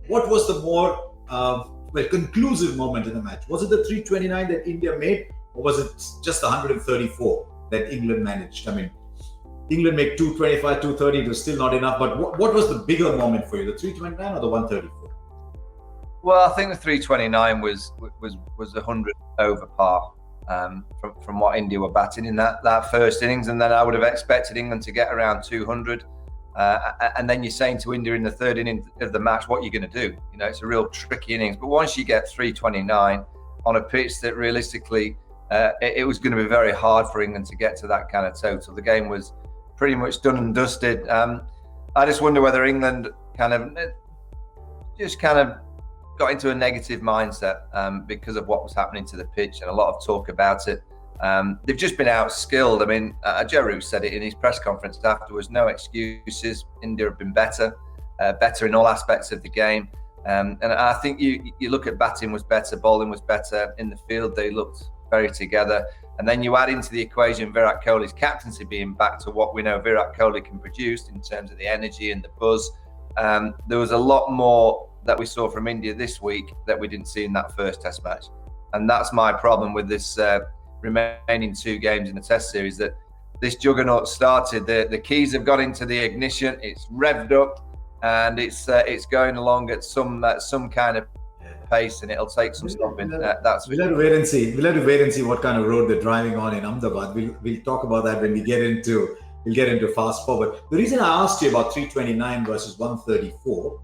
What was the more conclusive moment in the match? Was it the 329 that India made, or was it just the 134 that England managed? I mean, England made 225, 230. It was still not enough. But what was the bigger moment for you, the 329 or the 134? Well, I think the 329 was 100 over par from what India were batting in that first innings, and then I would have expected England to get around 200. And then you're saying to India in the third inning of the match, what you're going to do? You know, it's a real tricky innings. But once you get 329 on a pitch that realistically, it was going to be very hard for England to get to that kind of total. The game was pretty much done and dusted. I just wonder whether England kind of got into a negative mindset because of what was happening to the pitch, and a lot of talk about it. They've just been outskilled. I mean, Joe Root said it in his press conference afterwards, no excuses. India have been better in all aspects of the game. And I think you look at batting was better, bowling was better. In the field, they looked very together. And then you add into the equation Virat Kohli's captaincy being back to what we know Virat Kohli can produce in terms of the energy and the buzz. There was a lot more that we saw from India this week that we didn't see in that first Test match. And that's my problem with this remaining 2 games in the Test series, that this juggernaut started. The keys have got into the ignition. It's revved up, and it's going along at some kind of pace, and it'll take some stopping. We'll have to wait and see. We'll have to wait and see what kind of road they're driving on in Ahmedabad. We'll talk about that when we'll get into fast forward. The reason I asked you about 329 versus 134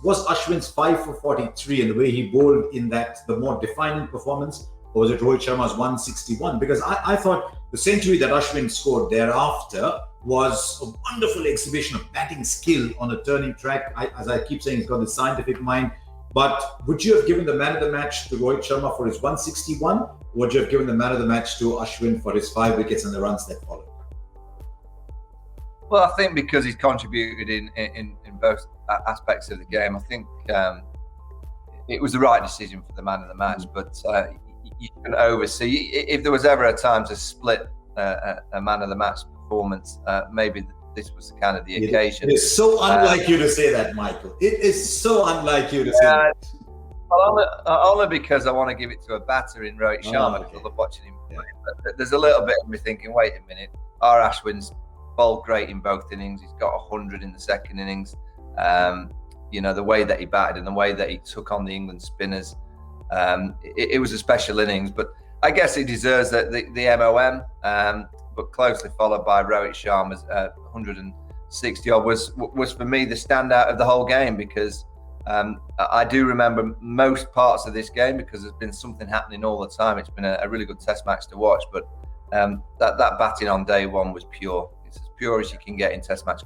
was Ashwin's 5 for 43 and the way he bowled in that the more defining performance, or was it Rohit Sharma's 161? Because I thought the century that Ashwin scored thereafter was a wonderful exhibition of batting skill on a turning track. As I keep saying, he's got the scientific mind. But would you have given the man of the match to Rohit Sharma for his 161? Or would you have given the man of the match to Ashwin for his 5 wickets and the runs that followed? Well, I think because he's contributed in both aspects of the game, I think it was the right decision for the man of the match. But you can oversee, if there was ever a time to split a man of the match performance, maybe this was kind of the occasion. It is so unlike you to say that, Michael. It is so unlike you to say that. Only because I want to give it to a batter in Rohit Sharma, because I love watching him play. But there's a little bit of me thinking, wait a minute, our Ashwin's bowled great in both innings. He's got 100 in the second innings. You know, the way that he batted and the way that he took on the England spinners, it was a special innings. But I guess he deserves the MOM, but closely followed by Rohit Sharma's 160 odd was for me the standout of the whole game, because I do remember most parts of this game, because there's been something happening all the time. It's been a really good Test match to watch, but that batting on day one was pure. It's as pure as you can get in Test match.